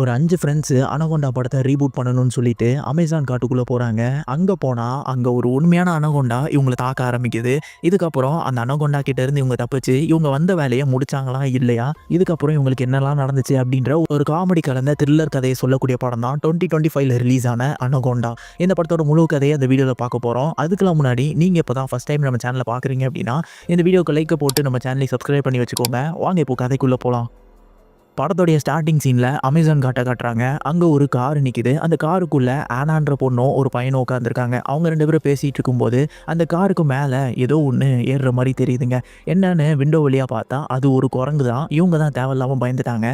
ஒரு 5 friends anaconda படத்த reboot பண்ணணும்னு சொல்லிட்டு அமேசான் காட்டுக்குள்ள போறாங்க. அங்க போனா, அங்க ஒரு உண்மையான அனகோண்டா இவங்கள தாக்க ஆரம்பிக்குது. இதுக்கப்புறம் அந்த அனகோண்டா கிட்ட இருந்து இவங்க தப்பிச்சு, இவங்க வந்த வேலைய முடிச்சாங்களா? இல்லையா? இதுக்கப்புறம் இவங்களுக்கு என்னலாம் நடந்துச்சு? அப்படின்ற ஒரு காமெடி கலந்த த்ரில்லர் கதைய சொல்லக்கூடிய படம் தான் 2025ல ரிலீஸ் ஆன அனகோண்டா. இந்த படத்தோட முழு கதைய இந்த வீடியோல பார்க்க போறோம். அதுக்கெல்லாம் முன்னாடி நீங்க இப்பதான் ஃபர்ஸ்ட் டைம் நம்ம சேனல பார்க்குறீங்க அப்படின்னா, இந்த வீடியோக்கு லைக்க போட்டு நம்ம சேனலை சப்ஸ்கிரைப் பண்ணி வச்சுக்கோங்க. வாங்க இப்போ கதைக்குள்ள போலாம். படத்தோடைய ஸ்டார்ட்டிங் சீன்ல அமேசான் காட்ட காட்டுறாங்க. அங்க ஒரு கார் நிக்குது. அந்த காருக்குள்ள ஆனான்ற பொண்ணும் ஒரு பையனும் உட்காந்துருக்காங்க. அவங்க 2 பேரும் பேசிட்டு இருக்கும்போது அந்த காருக்கு மேல ஏதோ ஒண்ணு ஏறுற மாதிரி தெரியுதுங்க. என்னன்னு விண்டோ வழியா பார்த்தா அது ஒரு குரங்கு தான். இவங்க தான் தேவையில்லாம பயந்துட்டாங்க.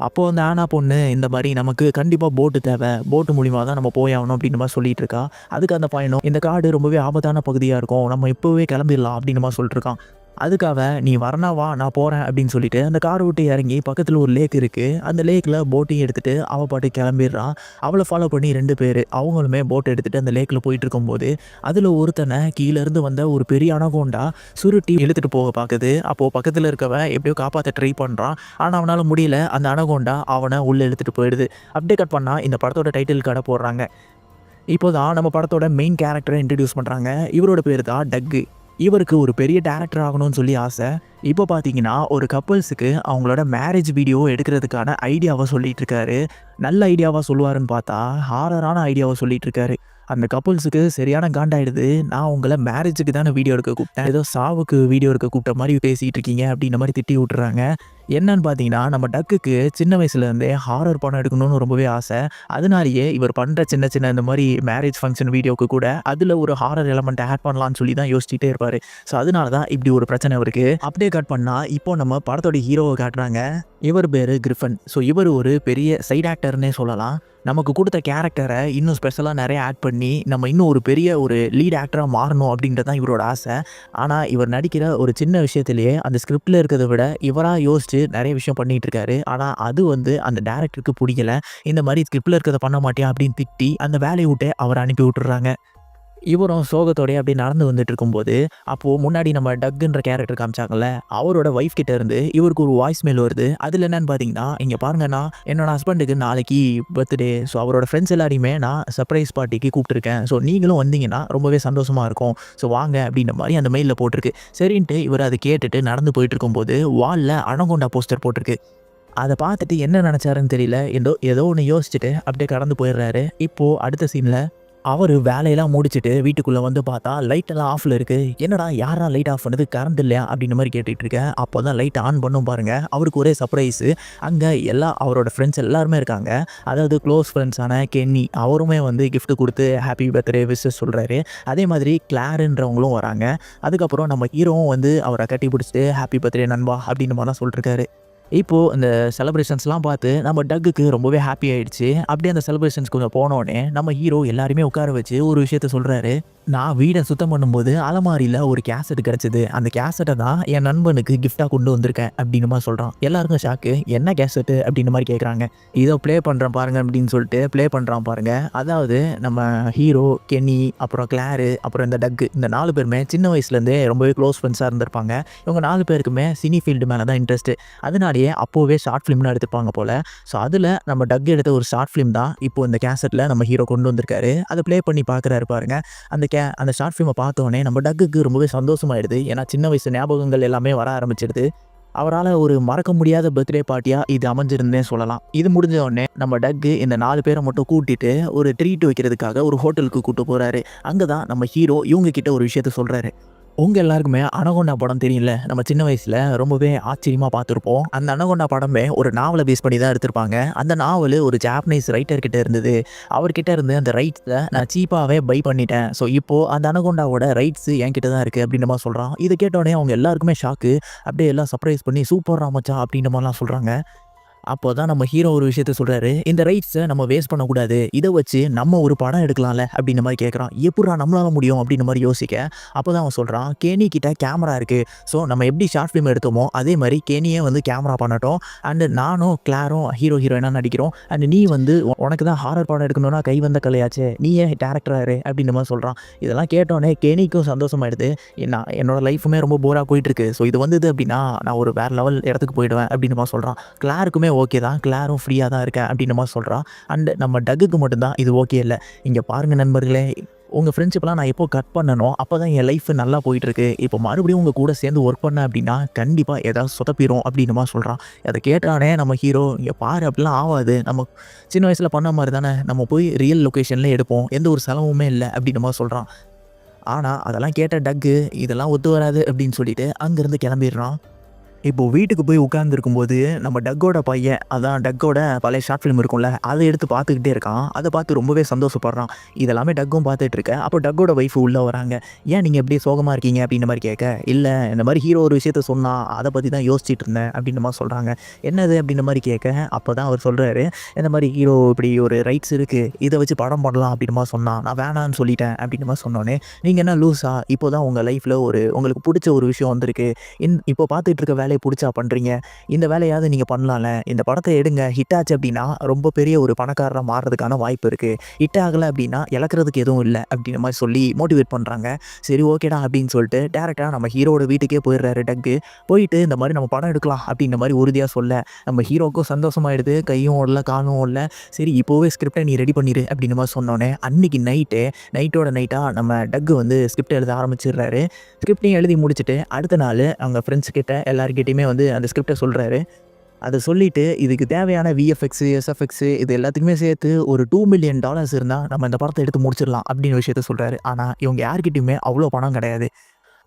அப்போ அந்த ஆனா பொண்ணு இந்த மாதிரி நமக்கு கண்டிப்பா போட்டு தேவை. போட்டு மூலியமா தான் நம்ம போயாகணும் அப்படின்ற மாதிரி சொல்லிட்டு இருக்கா. அதுக்கு அந்த பையனும் இந்த காடு ரொம்பவே ஆபத்தான பகுதியா இருக்கும். நம்ம இப்பவே கிளம்பிடலாம் அப்படின்ற மாதிரி சொல்லிட்டு இருக்கான். அதுக்காக நீ வரனா வா நான் போறேன் அப்படின்னு சொல்லிட்டு அந்த காரை விட்டு இறங்கி பக்கத்துல ஒரு லேக் இருக்கு. அந்த லேக்ல போட்டையும் எடுத்துட்டு அவ பாட்டு கிளம்பிடுறான். அவளை ஃபாலோ பண்ணி 2 பேர் அவங்களுமே போட் எடுத்துட்டு அந்த லேக்ல போயிட்டு இருக்கும்போது அதுல ஒருத்தனை கீழ இருந்து வந்த ஒரு பெரிய அனகோண்டா சுருட்டி இழுத்துட்டு போக பாக்குது. அப்போ பக்கத்துல இருக்கவன் எப்படியோ காப்பாத்த ட்ரை பண்றான். ஆனா அவனால முடியல. அந்த அனகோண்டா அவனை உள்ள இழுத்துட்டு போயிடுது. அப்படியே கட் பண்ணா இந்த படத்தோட டைட்டில் கடை போடுறாங்க. இப்போதான் நம்ம படத்தோட மெயின் கேரக்டரை இன்ட்ரடியூஸ் பண்றாங்க. இவரோட பேர் தான் டக்கு. இவருக்கு ஒரு பெரிய டைரக்டர் ஆகணும்னு சொல்லி ஆசை. இப்போ பார்த்தீங்கன்னா ஒரு கப்புள்ஸுக்கு அவங்களோட மேரேஜ் வீடியோ எடுக்கிறதுக்கான ஐடியாவை சொல்லிட்டு இருக்காரு. நல்ல ஐடியாவா சொல்லுவாருன்னு பார்த்தா ஹாரரான ஐடியாவை சொல்லிட்டு இருக்காரு. அந்த கப்புள்ஸுக்கு சரியான காண்டாயிடுது. நான் உங்களை மேரேஜுக்கு தானே வீடியோ எடுக்க கூப்பிட்டேன், ஏதோ சாவுக்கு வீடியோ எடுக்க கூப்பிட்ட மாதிரி பேசிகிட்டு இருக்கீங்க அப்படின்ற மாதிரி திட்டி விட்டுறாங்க. என்னன்னு பார்த்தீங்கன்னா நம்ம டக்குக்கு சின்ன வயசுலேருந்தே ஹாரர் படம் எடுக்கணும்னு ரொம்பவே ஆசை. அதனாலேயே இவர் பண்ணுற சின்ன சின்ன இந்த மாதிரி மேரேஜ் ஃபங்க்ஷன் வீடியோவுக்கு கூட அதில் ஒரு ஹாரர் எலமெண்ட் ஆட் பண்ணலான்னு சொல்லி தான் யோசிச்சுட்டே இருப்பார். ஸோ அதனால தான் இப்படி ஒரு பிரச்சனை இருக்குது. அப்படியே கட் பண்ணால் இப்போ நம்ம படத்தோட ஹீரோவை காட்டுறாங்க. இவர் பேர் கிரிஃபன். ஸோ இவர் ஒரு பெரிய சைட் ஆக்டர்னே சொல்லலாம். நமக்கு கொடுத்த கேரக்டரை இன்னும் ஸ்பெஷலாக நிறைய ஆட் பண்ணி நம்ம இன்னும் ஒரு பெரிய ஒரு லீட் ஆக்டராக மாறணும் அப்படின்றது தான் இவரோட ஆசை. ஆனால் இவர் நடிக்கிற ஒரு சின்ன விஷயத்திலேயே அந்த ஸ்கிரிப்டில் இருக்கிறத விட இவராக யோசிச்சு நிறைய விஷயம் பண்ணிகிட்டு இருக்காரு. ஆனால் அது அந்த டேரக்டருக்கு பிடிக்கல. இந்த மாதிரி ஸ்கிரிப்டில் இருக்கிறத பண்ண மாட்டியா அப்படின்னு திட்டி அந்த வேலையை விட்டு அவரை அனுப்பி விட்டுறாங்க. இவரும் சோகத்தோடய அப்படியே நடந்து வந்துட்டு இருக்கும்போது அப்போது முன்னாடி நம்ம டக்குன்ற கேரக்டர் காமிச்சாங்கல்ல, அவரோட ஒய்ஃப் கிட்ட இருந்து இவருக்கு ஒரு வாய்ஸ் மெயில் வருது. அதில் என்னன்னு பார்த்தீங்கன்னா, இங்கே பாருங்கன்னா என்னோட ஹஸ்பண்டுக்கு நாளைக்கு பர்த்டே. ஸோ அவரோட ஃப்ரெண்ட்ஸ் எல்லாரையுமே நான் சர்ப்ரைஸ் பார்ட்டிக்கு கூப்பிட்டுருக்கேன். ஸோ நீங்களும் வந்தீங்கன்னா ரொம்பவே சந்தோஷமாக இருக்கும். ஸோ வாங்க அப்படின்ற மாதிரி அந்த மெயிலில் போட்டிருக்கு. சரின்ட்டு இவர் அதை கேட்டுட்டு நடந்து போயிட்டு இருக்கும்போது வாலில் அனகோண்டா போஸ்டர் போட்டிருக்கு. அதை பார்த்துட்டு என்ன நினச்சாருன்னு தெரியல. ஏதோ ஒன்று யோசிச்சுட்டு அப்படியே கடந்து போயிடுறாரு. இப்போது அடுத்த சீனில் அவர் வேலையெல்லாம் முடிச்சுட்டு வீட்டுக்குள்ளே வந்து பார்த்தா லைட்டெல்லாம் ஆஃபில் இருக்குது. என்னடா யாரா லைட் ஆஃப் பண்ணது, கரண்ட் இல்லையா அப்படின்ற மாதிரி கேட்டுட்டு இருக்கேன். அப்போ தான் லைட் ஆன் பண்ணும் பாருங்கள். அவருக்கு ஒரே சர்ப்ரைஸு. அங்கே அவரோட ஃப்ரெண்ட்ஸ் எல்லாருமே இருக்காங்க. அதாவது க்ளோஸ் ஃப்ரெண்ட்ஸான கென்னி அவருமே கிஃப்ட் கொடுத்து ஹாப்பி பர்த்டே விஷஸ் சொல்கிறாரு. அதே மாதிரி கிளாருன்றவங்களும் வராங்க. அதுக்கப்புறம் நம்ம ஹீரோவும் அவரை கட்டி பிடிச்சிட்டு ஹாப்பி பர்த்டே நண்பா அப்படின்ற மாதிரிலாம் சொல்லிட்டுருக்காரு. இப்போது இந்த செலிப்ரேஷன்ஸ்லாம் பார்த்து நம்ம டக்குக்கு ரொம்பவே ஹாப்பி ஆகிடுச்சு. அப்படியே அந்த செலிப்ரேஷன்ஸ் கொஞ்சம் போனோடனே நம்ம ஹீரோ எல்லாருமே உட்கார வச்சு ஒரு விஷயத்த சொல்கிறாரு. நான் வீடை சுத்தம் பண்ணும்போது அலமாரியில் ஒரு கேசட் கிடச்சிது. அந்த கேசட்டை தான் என் நண்பனுக்கு கிஃப்டாக கொண்டு வந்திருக்கேன் அப்படின்னு மாதிரி சொல்கிறான். எல்லாருக்கும் ஷாக்கு. என்ன கேசட்டு அப்படின்ற மாதிரி கேட்குறாங்க. இதோ ப்ளே பண்ணுறேன் பாருங்கள் அப்படின்னு சொல்லிட்டு ப்ளே பண்ணுறான் பாருங்கள். அதாவது நம்ம ஹீரோ, கென்னி, அப்புறம் கிளாரு, அப்புறம் இந்த டக்கு, இந்த 4 பேருமே சின்ன வயசுலேருந்தே ரொம்பவே க்ளோஸ் ஃப்ரெண்ட்ஸாக இருந்திருப்பாங்க. இவங்க 4 பேருக்குமே சினி ஃபீல்டு மேலே தான் இன்ட்ரெஸ்ட்டு. அதனாலேயே அப்போவே ஷார்ட் ஃபிலிம்லாம் எடுத்துப்பாங்க போல். ஸோ அதில் நம்ம டக் எடுத்த ஒரு ஷார்ட் ஃபிலிம் தான் இப்போது இந்த கேசட்டில் நம்ம ஹீரோ கொண்டு வந்திருக்காரு. அதை ப்ளே பண்ணி பார்க்குறாரு பாருங்கள். அந்த ஷார்ட் ஃபிலிமை பார்த்தோன்னே நம்ம டக்குக்கு ரொம்பவே சந்தோஷமாயிடுது. ஏன்னா சின்ன வயசு ஞாபகங்கள் எல்லாமே வர ஆரம்பிச்சிடுது. அவரால் ஒரு மறக்க முடியாத பர்த்டே பார்ட்டியாக இது அமைஞ்சிருந்தே சொல்லலாம். இது முடிஞ்ச உடனே நம்ம டக்கு இந்த 4 பேரை மட்டும் கூட்டிட்டு ஒரு ட்ரீட் வைக்கிறதுக்காக ஒரு ஹோட்டலுக்கு கூப்பிட்டு போகிறாரு. அங்கே தான் நம்ம ஹீரோ இவங்க கிட்ட ஒரு விஷயத்த சொல்கிறாரு. உங்கள் எல்லாருக்குமே அனகோண்டா படம் தெரியல. நம்ம சின்ன வயசில் ரொம்பவே ஆச்சரியமாக பார்த்துருப்போம். அந்த அனகோண்டா படமே ஒரு நாவலை பேஸ் பண்ணி தான் எடுத்திருப்பாங்க. அந்த நாவல் ஒரு ஜாப்பனீஸ் ரைட்டர்கிட்ட இருந்தது. அவர்கிட்ட இருந்து அந்த ரைட்ஸை நான் சீப்பாகவே பை பண்ணிட்டேன். ஸோ இப்போது அந்த அனகோண்டாவோட ரைட்ஸு என்கிட்ட தான் இருக்குது அப்படின்ற மாதிரி சொல்கிறான். இதை கேட்டோடனே அவங்க எல்லாருக்குமே ஷாக்கு. அப்படியே எல்லாம் சர்ப்ரைஸ் பண்ணி சூப்பர் ராமச்சா அப்படின்ற மாதிரிலாம் சொல்கிறாங்க. அப்போ தான் நம்ம ஹீரோ ஒரு விஷயத்த சொல்கிறாரு. இந்த ரைட்ஸை நம்ம வேஸ்ட் பண்ணக்கூடாது. இதை வச்சு நம்ம ஒரு படம் எடுக்கலாம்ல அப்படின்ற மாதிரி கேட்குறான். எப்படா நம்மளால முடியும் அப்படின்ற மாதிரி யோசிக்க அப்போ தான் அவன் சொல்கிறான், கேனி கிட்ட கேமரா இருக்குது. ஸோ நம்ம எப்படி ஷார்ட் ஃபிலிம் எடுத்தோமோ அதே மாதிரி கேனியே கேமரா பண்ணட்டும். அண்டு நானும் கிளாரும் ஹீரோயினாக நடிக்கிறோம். அண்ட் நீ உனக்கு தான் ஹாரர் படம் எடுக்கணும்னா கை வந்த கலையாச்சு, நீ ஏன் டேரக்டராரு அப்படின்ற மாதிரி சொல்கிறான். இதெல்லாம் கேட்டோன்னே கேனிக்கும் சந்தோஷமாயிடுது. என்னோட லைஃபுமே ரொம்ப போராக போயிட்டுருக்கு. ஸோ இது அப்படின்னா நான் ஒரு வேறு லெவல் இடத்துக்கு போயிடுவேன் அப்படின்ற மாதிரி சொல்கிறான். கிளாருக்குமே ஓகே தான், கிளாரும் ஃப்ரீயாக தான் இருக்கேன் அப்படின்ற மாதிரி சொல்கிறான். அண்ட் நம்ம டக்குக்கு மட்டும்தான் இது ஓகே இல்லை. இங்கே பாருங்கள் நண்பர்களே, உங்கள் ஃப்ரெண்ட்ஷிப்லாம் நான் எப்போ கட் பண்ணனோ அப்போ தான் என் லைஃப் நல்லா போயிட்டுருக்கு. இப்போ மறுபடியும் உங்கள் கூட சேர்ந்து ஒர்க் பண்ணேன் அப்படின்னா கண்டிப்பாக ஏதாவது சொதப்பிடும் அப்படின்னு மாதிரி சொல்கிறான். அதை கேட்டானே நம்ம ஹீரோ, இங்கே பாரு அப்படிலாம் ஆகாது, நம்ம சின்ன வயசில் பண்ண மாதிரி தானே, நம்ம போய் ரியல் லொக்கேஷனில் எடுப்போம், எந்த ஒரு செலவுமே இல்லை அப்படின்ற மாதிரி சொல்கிறான். ஆனால் அதெல்லாம் கேட்ட டக்கு இதெல்லாம் ஒத்து வராது அப்படின்னு சொல்லிட்டு அங்கேருந்து கிளம்பிடுறான். இப்போ வீட்டுக்கு போய் உட்கார்ந்துருக்கும்போது நம்ம டக்கோட பையன், அதான் டக்கோட பழைய ஷார்ட் ஃபிலிம் இருக்கும்ல, அதை எடுத்து பார்த்துக்கிட்டே இருக்கான். அதை பார்த்து ரொம்பவே சந்தோஷப்படுறான். இதெல்லாமே டக்கும் பார்த்துட்டு இருக்க. அப்போ டக்கோட ஒய்ஃப் உள்ளே வராங்க. ஏன் நீங்கள் எப்படி சோகமாக இருக்கீங்க அப்படின்ற மாதிரி கேட்க, இல்லை இந்த மாதிரி ஹீரோ ஒரு விஷயத்த சொன்னால் அதை பற்றி தான் யோசிச்சுட்டு இருந்தேன் அப்படின்ற மாதிரி சொல்கிறாங்க. என்னது அப்படின்ற மாதிரி கேட்க, அப்போ தான் அவர் சொல்கிறாரு, இந்த மாதிரி ஹீரோ இப்படி ஒரு ரைட்ஸ் இருக்குது, இதை வச்சு படம் பண்ணலாம் அப்படின்ற மாதிரி சொன்னான், நான் வேணான்னு சொல்லிட்டேன் அப்படின்ற மாதிரி சொன்னோன்னே, நீங்கள் என்ன லூஸா, இப்போ தான் உங்கள் லைஃப்பில் உங்களுக்கு பிடிச்ச ஒரு விஷயம் வந்திருக்கு, இப்போ பார்த்துட்டு இருக்க வேலையை பிடிச்சா பண்ணுறீங்க, இந்த வேலையாவது நீங்கள் பண்ணலாம்ல, இந்த படத்தை எடுங்க, ஹிட் ஆச்சு அப்படின்னா ரொம்ப பெரிய ஒரு பணக்காரராக மாறுறதுக்கான வாய்ப்பு இருக்குது, ஹிட் ஆகலை அப்படின்னா இழக்கிறதுக்கு எதுவும் இல்லை அப்படின்ற மாதிரி சொல்லி மோட்டிவேட் பண்ணுறாங்க. சரி ஓகேடா அப்படின்னு சொல்லிட்டு டேரெக்டாக நம்ம ஹீரோட வீட்டுக்கே போயிடுறாரு டக்கு. போயிட்டு இந்த மாதிரி நம்ம படம் எடுக்கலாம் அப்படின்ற மாதிரி உறுதியாக சொல்ல நம்ம ஹீரோக்கும் சந்தோஷமாயிடுது, கையும் ஓடல காலும் ஓடல. சரி இப்போவே ஸ்கிரிப்டை நீ ரெடி பண்ணிடு அப்படின்ற மாதிரி சொன்னோன்னே அன்றைக்கி நைட்டோட நைட்டாக நம்ம டக்கு ஸ்கிரிப்ட் எழுத ஆரம்பிச்சிடுறாரு. ஸ்கிரிப்டையும் எழுதி முடிச்சுட்டு அடுத்த நாள் அவங்க ஃப்ரெண்ட்ஸ் கிட்ட எல்லாருக்கிட்டையுமே அந்த ஸ்கிரிப்டை சொல்கிறாரு. அதை சொல்லிவிட்டு இதுக்கு தேவையான விஎஃப்எக்ஸு, எஸ்எஃப்எக்ஸு இது எல்லாத்துக்குமே சேர்த்து ஒரு $2 மில்லியன் இருந்தால் நம்ம இந்த படத்தை எடுத்து முடிச்சிடலாம் அப்படின்னு விஷயத்த சொல்கிறாரு. ஆனால் இவங்க யார்கிட்டையுமே அவ்வளோ பணம் கிடையாது.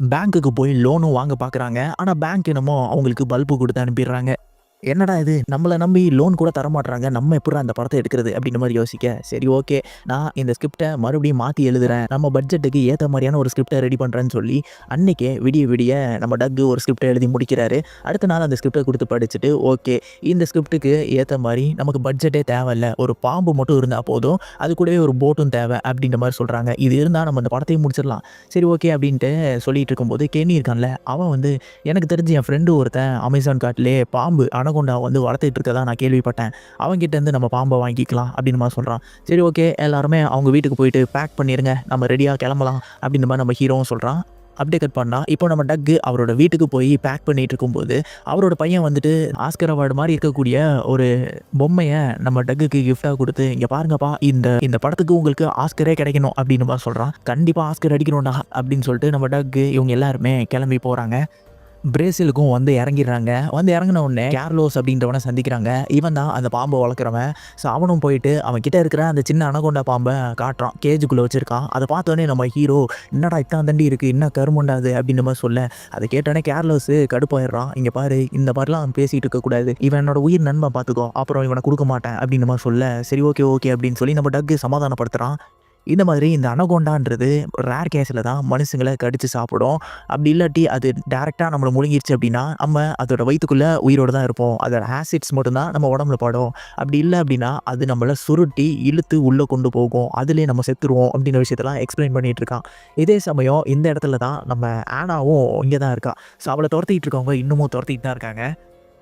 பேங்க்குக்கு போய் லோனும் வாங்க பார்க்குறாங்க. ஆனால் பேங்க் என்னமோ அவங்களுக்கு பல்பு கொடுத்து அனுப்பிடுறாங்க. என்னடா இது, நம்மளை நம்பி லோன் கூட தரமாட்டுறாங்க, நம்ம எப்படி அந்த படத்தை எடுக்கிறது அப்படின்ற மாதிரி யோசிக்க, சரி ஓகே நான் இந்த ஸ்கிரிப்டை மறுபடியும் மாற்றி எழுதுறேன், நம்ம பட்ஜெட்டுக்கு ஏற்ற மாதிரியான ஒரு ஸ்கிரிப்டை ரெடி பண்ணுறேன்னு சொல்லி அன்றைக்கே விடிய நம்ம டக்கு ஒரு ஸ்கிரிப்டை எழுதி முடிக்கிறாரு. அடுத்த நாள் அந்த ஸ்கிரிப்டை கொடுத்து படிச்சுட்டு, ஓகே இந்த ஸ்கிரிப்டுக்கு ஏற்ற மாதிரி நமக்கு பட்ஜெட்டே தேவையில்லை, ஒரு பாம்பு மட்டும் இருந்தால் போதும், அது கூடவே ஒரு போட்டும் தேவை அப்படின்ற மாதிரி சொல்கிறாங்க. இது இருந்தால் நம்ம அந்த படத்தையும் முடிச்சிடலாம். சரி ஓகே அப்படின்ட்டு சொல்லிட்டு இருக்கும்போது கென்னி இருக்கான்ல, அவன் எனக்கு தெரிஞ்சு என் ஃப்ரெண்டு ஒருத்தன் அமேசான் காட்டிலே பாம்பு அனகொண்டா வளர்த்துட்டு இருக்கதா நான் கேள்விப்பட்டேன், அவங்ககிட்டேருந்து நம்ம பாம்பை வாங்கிக்கலாம் அப்படின்னு மாதிரி சொல்கிறான். சரி ஓகே எல்லாருமே அவங்க வீட்டுக்கு போயிட்டு பேக் பண்ணிடுங்க, நம்ம ரெடியாக கிளம்பலாம் அப்படின்ற மாதிரி நம்ம ஹீரோவும் சொல்கிறான். அப்படியே கட் பண்ணால் இப்போ நம்ம டக்கு அவரோட வீட்டுக்கு போய் பேக் பண்ணிகிட்டு இருக்கும்போது அவரோட பையன் ஆஸ்கர் அவார்டு மாதிரி இருக்கக்கூடிய ஒரு பொம்மையை நம்ம டக்குக்கு கிஃப்டாக கொடுத்து, இங்கே பாருங்கப்பா இந்த படத்துக்கு உங்களுக்கு ஆஸ்கரே கிடைக்கணும் அப்படின்னு மாதிரி சொல்கிறான். கண்டிப்பாக ஆஸ்கர் அடிக்கணும்டா அப்படின்னு சொல்லிட்டு நம்ம டக்கு இவங்க எல்லாருமே கிளம்பி போகிறாங்க. பிரேசிலுக்கும் இறங்கிடுறாங்க. இறங்கின உடனே கேர்லோஸ் அப்படின்றவனை சந்திக்கிறாங்க. இவன் தான் அந்த பாம்பை வளர்க்குறவன். ஸோ அவனும் போயிட்டு அவன் கிட்டே இருக்கிற அந்த சின்ன அனகொண்டா பாம்பை காட்டுறான், கேஜுக்குள்ளே வச்சுருக்கான். அதை பார்த்தோன்னே நம்ம ஹீரோ, என்னடா இத்தான் தண்டி இருக்குது, என்ன கருமுண்டாது அப்படின்ற மாதிரி சொல்ல, அதை கேட்டோடனே கேர்லோஸு கடுப்பாயிடுறான். இங்கே பாரு இந்த மாதிரிலாம் பேசிகிட்டு இருக்கக்கூடாது, இவன் என்னோட உயிர் நண்பன் பார்த்துக்கோ, அப்புறம் இவனை கொடுக்க மாட்டேன் அப்படின்ற மாதிரி சொல்ல, சரி ஓகே அப்படின்னு சொல்லி நம்ம டக்கு சமாதானப்படுத்துகிறான். இந்த மாதிரி இந்த அனகொண்டான்றது ரேர் கேஸில் தான் மனுஷங்களை கடித்து சாப்பிடும். அப்படி இல்லாட்டி அது டேரெக்டாக நம்மளை முழுங்கிடுச்சு அப்படின்னா நம்ம அதோட வயிற்றுக்குள்ளே உயிரோடு தான் இருப்போம், அதோட ஆசிட்ஸ் மட்டும்தான் நம்ம உடம்புல படும். அப்படி இல்லை அப்படின்னா அது நம்மளை சுருட்டி இழுத்து உள்ளே கொண்டு போகும், அதுலேயே நம்ம செத்துருவோம் அப்படின்ற விஷயத்தெல்லாம் எக்ஸ்பிளைன் பண்ணிகிட்டு இருக்கான். இதே சமயம் இந்த இடத்துல தான் நம்ம ஆனாவும் இங்கே தான் இருக்கா. ஸோ அவளை துரத்திட்டு இருக்கவங்க இன்னமும் துரத்திட்டு தான் இருக்காங்க.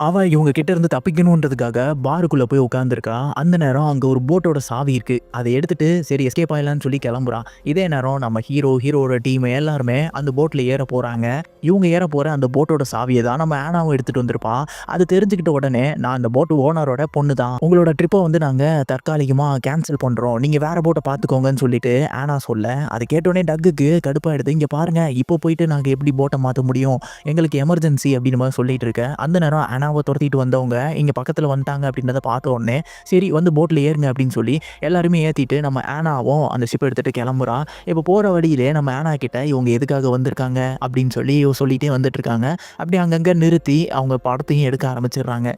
அவள் இவங்க கிட்ட இருந்து தப்பிக்கணுன்றதுக்காக பாருக்குள்ளே போய் உட்காந்துருக்கா. அந்த நேரம் அங்கே ஒரு போட்டோட சாவி இருக்குது, அதை எடுத்துகிட்டு சரி எஸ்கேப் ஆகலான்னு சொல்லி கிளம்புறான். இதே நேரம் நம்ம ஹீரோட டீம் எல்லாருமே அந்த போட்டில் ஏற போகிறாங்க. இவங்க ஏற போகிற அந்த போட்டோட சாவியை தான் நம்ம ஆனாவும் எடுத்துகிட்டு வந்திருப்பான். அது தெரிஞ்சுக்கிட்ட உடனே, நான் அந்த போட்டு ஓனரோட பொண்ணு தான், உங்களோட ட்ரிப்பை நாங்கள் தற்காலிகமாக கேன்சல் பண்ணுறோம், நீங்கள் வேறு போட்டை பார்த்துக்கோங்கன்னு சொல்லிட்டு ஆனா சொல்ல, அதை கேட்டோடனே டக்குக்கு கடுப்பாயிடுது. இங்கே பாருங்கள் இப்போ போயிட்டு நாங்கள் எப்படி போட்டை மாற்ற முடியும், எங்களுக்கு எமர்ஜென்சி அப்படின்னு மாதிரி சொல்லிட்டு இருக்கேன். அந்த நேரம் ஆனாவை துரத்திட்டு வந்தவங்க இங்கே பக்கத்தில் வந்துட்டாங்க அப்படின்றத பார்த்த உடனே சரி போட்டில் ஏறுங்க அப்படின்னு சொல்லி எல்லாருமே ஏற்றிட்டு நம்ம ஆனாவும் அந்த ஷிப் எடுத்துகிட்டு கிளம்புறா. இப்போ போகிற வழியிலே நம்ம ஆனா கிட்ட இவங்க எதுக்காக வந்திருக்காங்க அப்படின்னு சொல்லிட்டே வந்துட்டு இருக்காங்க. அப்படி அங்கங்கே நிறுத்தி அவங்க படத்தையும் எடுக்க ஆரம்பிச்சிடுறாங்க.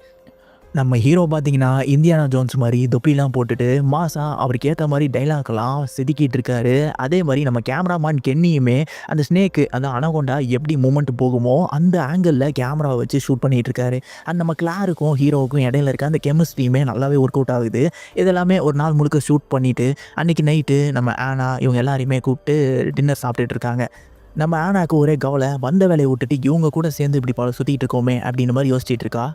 நம்ம ஹீரோ பார்த்தீங்கன்னா இந்தியானா ஜோன்ஸ் மாதிரி தொப்பிலாம் போட்டுட்டு மாசா அவருக்கு ஏற்ற மாதிரி டைலாக்லாம் செதுக்கிட்டு இருக்காரு. அதே மாதிரி நம்ம கேமராமேன் கென்னியுமே அந்த ஸ்னேக்கு அந்த அனகொண்டா எப்படி மூமெண்ட் போகுமோ அந்த ஆங்கிளில் கேமராவை வச்சு ஷூட் பண்ணிகிட்டு இருக்காரு. அந்த நம்ம கிளாருக்கும் ஹீரோவுக்கும் இடையில இருக்க அந்த கெமிஸ்ட்ரியுமே நல்லாவே ஒர்க் அவுட் ஆகுது. இதெல்லாமே ஒரு நாள் முழுக்க ஷூட் பண்ணிவிட்டு அன்றைக்கி நைட்டு நம்ம ஆனா இவங்க எல்லாரையுமே கூப்பிட்டு டின்னர் சாப்பிட்டுட்டு இருக்காங்க. நம்ம ஆனாக்கு ஒரே கவலை, வந்த வேலையை விட்டுட்டு இவங்க கூட சேர்ந்து இப்படி பல சுற்றிட்டு இருக்கோமே அப்படின்ற மாதிரி யோசிச்சுட்டு இருக்கா.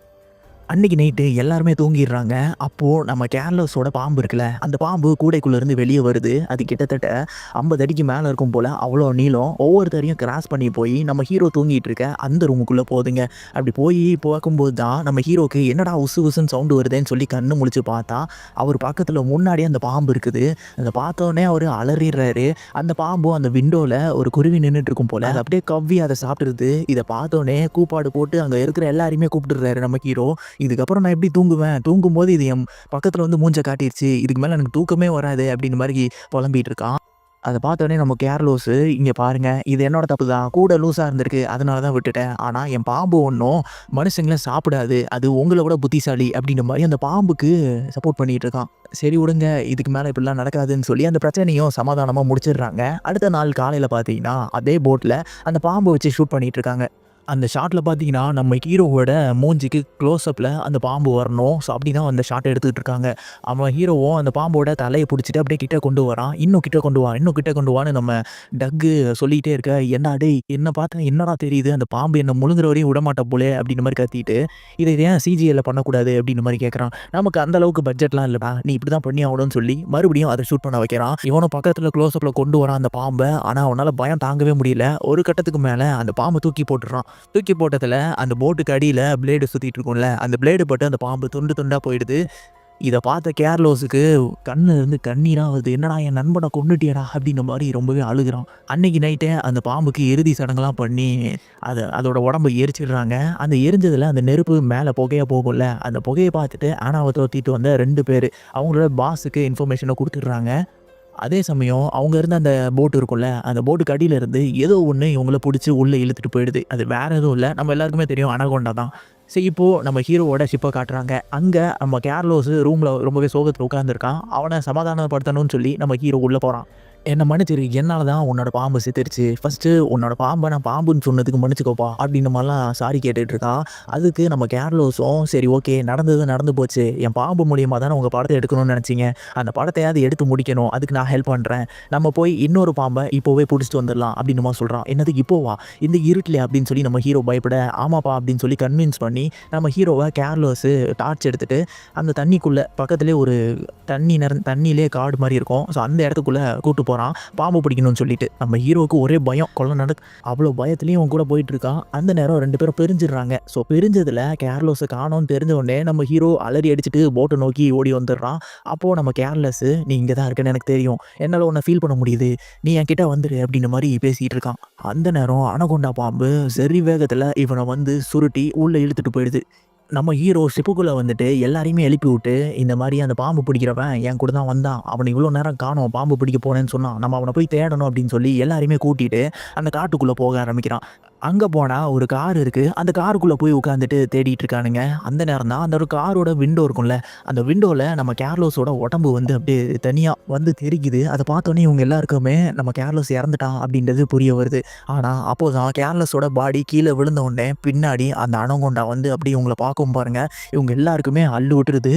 அன்னைக்கு நைட்டு எல்லாருமே தூங்கிடுறாங்க. அப்போ நம்ம கேர்லஸோட பாம்பு இருக்குல்ல, அந்த பாம்பு கூடைக்குள்ள இருந்து வெளிய வருது. அது கிட்டத்தட்ட 50 அடிக்கு மேல இருக்கும் போல. அவ்வளோ நீளம். ஒவ்வொருத்தரையும் கிராஸ் பண்ணி போய் நம்ம ஹீரோ தூங்கிட்டு இருக்க அந்த ரூமுக்குள்ள போகுதுங்க. அப்படி போய் பார்க்கும்போது தான் நம்ம ஹீரோக்கு என்னடா உசு உசுன்னு சவுண்ட் வருதேன்னு சொல்லி கண்ணு முழிச்சு பார்த்தா, அவர் பக்கத்துல முன்னாடியே அந்த பாம்பு இருக்குது. அத பார்த்தோனே அவரு அலறிடுறாரு. அந்த பாம்பும் அந்த விண்டோல ஒரு குருவி நின்னுட்டு இருக்கும் போல. அது அப்படியே கவ்வி அத சாப்பிட்டுருது. இத பார்த்தோனே கூப்பாடு போட்டு அங்க இருக்கிற எல்லாரையுமே கூப்பிட்டுறாரு நம்ம ஹீரோ. இதுக்கப்புறம் நான் எப்படி தூங்குவேன்? தூங்கும்போது இது என் பக்கத்துல வந்து மூஞ்ச காட்டிருச்சு. இதுக்கு மேல எனக்கு தூக்கமே வராது அப்படின்னு மாரி புலம்பிட்டு இருக்கான். அத பார்த்தோனே நம்ம கேர்லோஸு, "இங்க பாருங்க, இது என்னோட தப்பு தான். கூட லூசா இருந்திருக்கு. அதனால தான் விட்டுட்டேன். ஆனா என் பாம்பு ஒண்ணும் மனுஷங்கள சாப்பிடாது. அது உங்கள விட புத்திசாலி." அப்படின்ற மாரி அந்த பாம்புக்கு சப்போர்ட் பண்ணிட்டு இருக்கான். சரி விடுங்க, இதுக்கு மேல இப்படிலாம் நடக்காதுன்னு சொல்லி அந்த பிரச்சனையும் சமாதானமா முடிச்சிடுறாங்க. அடுத்த நாள் காலையில பார்த்தீங்கன்னா, அதே போட்ல அந்த பாம்ப வச்சு ஷூட் பண்ணிட்டு இருக்காங்க. அந்த ஷாட்ல பார்த்தீங்கன்னா, நம்ம ஹீரோவோட மூஞ்சிக்கு க்ளோஸ் அப்ல அந்த பாம்பு வரணும். ஸோ அப்படி தான் அந்த ஷாட் எடுத்துக்கிட்டு இருக்காங்க. அவன் ஹீரோவும் அந்த பாம்போட தலைய புடிச்சிட்டு அப்படியே கிட்ட கொண்டு வரான். இன்னும் கிட்ட கொண்டு வா, இன்னும் கிட்ட கொண்டு வான்னு நம்ம டக்கு சொல்லிட்டே இருக்க, "ஏன்டா டேய்! என்ன பார்த்தா என்னடா தெரியுது? அந்த பாம்பு என்ன முழுங்குற வரையும் விடமாட்டா போலயே!" அப்படின்ற மாரி கத்திட்டு, "இத ஏன் சிஜிஎல்ல பண்ணக்கூடாது?" அப்படின்ற மாரி கேட்குறான். "நமக்கு அந்த அளவுக்கு பட்ஜெட்லாம் இல்லடா. நீ இப்படி தான் பண்ணி ஆகணும்னு" சொல்லி மறுபடியும் அத ஷூட் பண்ண வைக்கிறான். இவனும் பக்கத்துல க்ளோஸ் அப்ல கொண்டு வரான் அந்த பாம்ப. ஆனா அவனால பயம் தாங்கவே முடியல. ஒரு கட்டத்துக்கு மேல அந்த பாம்ப தூக்கி போட்டுடுறான். தூக்கி போட்டதுல அந்த போட்டுக்கு அடியில பிளேடு சுத்திட்டு இருக்கும்ல, அந்த பிளேடு பட்டு அந்த பாம்பு துண்டு துண்டா போயிடுது. இத பார்த்த கேர்லோஸுக்கு கண்ணுல இருந்து கண்ணீரா வருது. "என்னடா என் நண்பன கொன்னுட்டியேடா!" அப்படின்ற மாரி ரொம்பவே அழுகுறான். அன்னைக்கு நைட்டே அந்த பாம்புக்கு இறுதி சடங்குலாம் பண்ணி, அதோட உடம்ப எரிச்சிடுறாங்க. அந்த எரிஞ்சதுல அந்த நெருப்பு மேல புகையா போகும்ல, அந்த புகைய பார்த்துட்டு ஆனாவ தொரத்திட்டு வந்த 2 பேரு அவங்களோட பாஸுக்கு இன்ஃபர்மேஷன குடுத்துடுறாங்க. அதே சமயம் அவங்க இருந்த அந்த போட் இருக்கும்ல, அந்த போட்டுக்கு அடியில இருந்து ஏதோ ஒண்ணு இவங்கள புடிச்சு உள்ள இழுத்துட்டு போயிடுது. அது வேற எதுவும் இல்ல. நம்ம எல்லாருக்குமே தெரியும் அனகோண்டா தான். சரி, இப்போ நம்ம ஹீரோவோட ஷிப்ப காட்டுறாங்க. அங்க நம்ம கேர்லோஸ் ரூம்ல ரொம்பவே சோகத்துல உட்கார்ந்திருக்கான். அவன சமாதானப்படுத்தணும்னு சொல்லி நம்ம ஹீரோ உள்ள போறான். "என்ன மன்னிச்சிரு. என்னால தான் உன்னோட பாம்பு செத்துருச்சு. ஃபர்ஸ்ட்டு உன்னோட பாம்ப நான் பாம்புன்னு சொன்னதுக்கு மன்னிச்சுக்கோப்பா." அப்படின்ற மாரிலாம் சாரி கேட்டுட்டு இருக்கான். அதுக்கு நம்ம கேர்லோஸும், "சரி ஓகே, நடந்தது நடந்து போச்சு. என் பாம்பு மூலியமா தானே உங்க படத்த எடுக்கணும்னு நெனச்சீங்க. அந்த படத்தையாவது எடுத்து முடிக்கணும். அதுக்கு நான் ஹெல்ப் பண்றேன். நம்ம போய் இன்னொரு பாம்ப இப்போவே புடிச்சிட்டு வந்துரலாம்." அப்படின்ற மாரி சொல்றான். "என்னது இப்போவா? இந்த இருட்டுலயா?" அப்படின்னு சொல்லி நம்ம ஹீரோ பயப்பட, "ஆமாப்பா" அப்படின்னு சொல்லி கன்வின்ஸ் பண்ணி நம்ம ஹீரோவ கேர்லோஸு டார்ச் எடுத்துட்டு அந்த தண்ணிக்குள்ள பக்கத்திலேயே ஒரு தண்ணியிலே காடு மாரி இருக்கும். ஸோ அந்த இடத்துக்குள்ள கூட்டு போறான். பாம்பு பிடிக்கணும்னு சொல்லிட்டு. நம்ம ஹீரோவுக்கு ஒரே பயம். கொலை அவ்வளோ பயத்துலயும் அவன் கூட போயிட்டு இருக்கான். அந்த நேரம் 2 பேரும் பிரிஞ்சிடுறாங்க. ஸோ பிரிஞ்சதுல கேர்லோஸ காணோம்னு தெரிஞ்ச உடனே நம்ம ஹீரோ அலறி அடிச்சுட்டு போட்ட நோக்கி ஓடி வந்துடுறான். அப்போ நம்ம கேர்லெஸ், "நீ இங்க தான் இருக்கன்னு எனக்கு தெரியும். என்னால உன்ன ஃபீல் பண்ண முடியுது. நீ என்கிட்ட வந்துரு" அப்படின்ற மாரி பேசிட்டு இருக்கான். அந்த நேரம் அனகோண்டா பாம்பு சரி வேகத்துல இவன வந்து சுருட்டி உள்ள இழுத்துட்டு போயிடுது. நம்ம ஹீரோ ஷிப்புக்குள்ள வந்துட்டு எல்லாரையுமே எழுப்பி விட்டு, "இந்த மாரி அந்த பாம்பு பிடிக்கிறவன் என் கூட தான் வந்தான். அவன இவ்வளோ நேரம் காணோம். பாம்பு பிடிக்க போனேன்னு சொன்னான். நம்ம அவன போய் தேடணும்." அப்படின்னு சொல்லி எல்லாரையுமே கூட்டிட்டு அந்த காட்டுக்குள்ள போக ஆரம்பிக்கிறான். அங்க போனா ஒரு கார் இருக்கு. அந்த காருக்குள்ள போய் உட்காந்துட்டு தேடிட்டு இருக்கானுங்க. அந்த நேரம் தான் அந்த ஒரு காரோட விண்டோ இருக்கும்ல, அந்த விண்டோல நம்ம கேர்லோஸோட உடம்பு வந்து அப்படியே தனியா வந்து தெரிக்குது. அத பார்த்தோனே இவங்க எல்லாருக்குமே நம்ம கேர்லோஸ் இறந்துட்டான் அப்படின்றது புரிய வருது. ஆனா அப்போதான் கேர்லஸோட பாடி கீழ விழுந்த உடனே பின்னாடி அந்த அனகோண்டா வந்து அப்படியே இவங்கள பார்க்கும் பாருங்க. இவங்க எல்லாருக்குமே அல்லு விட்டுருது.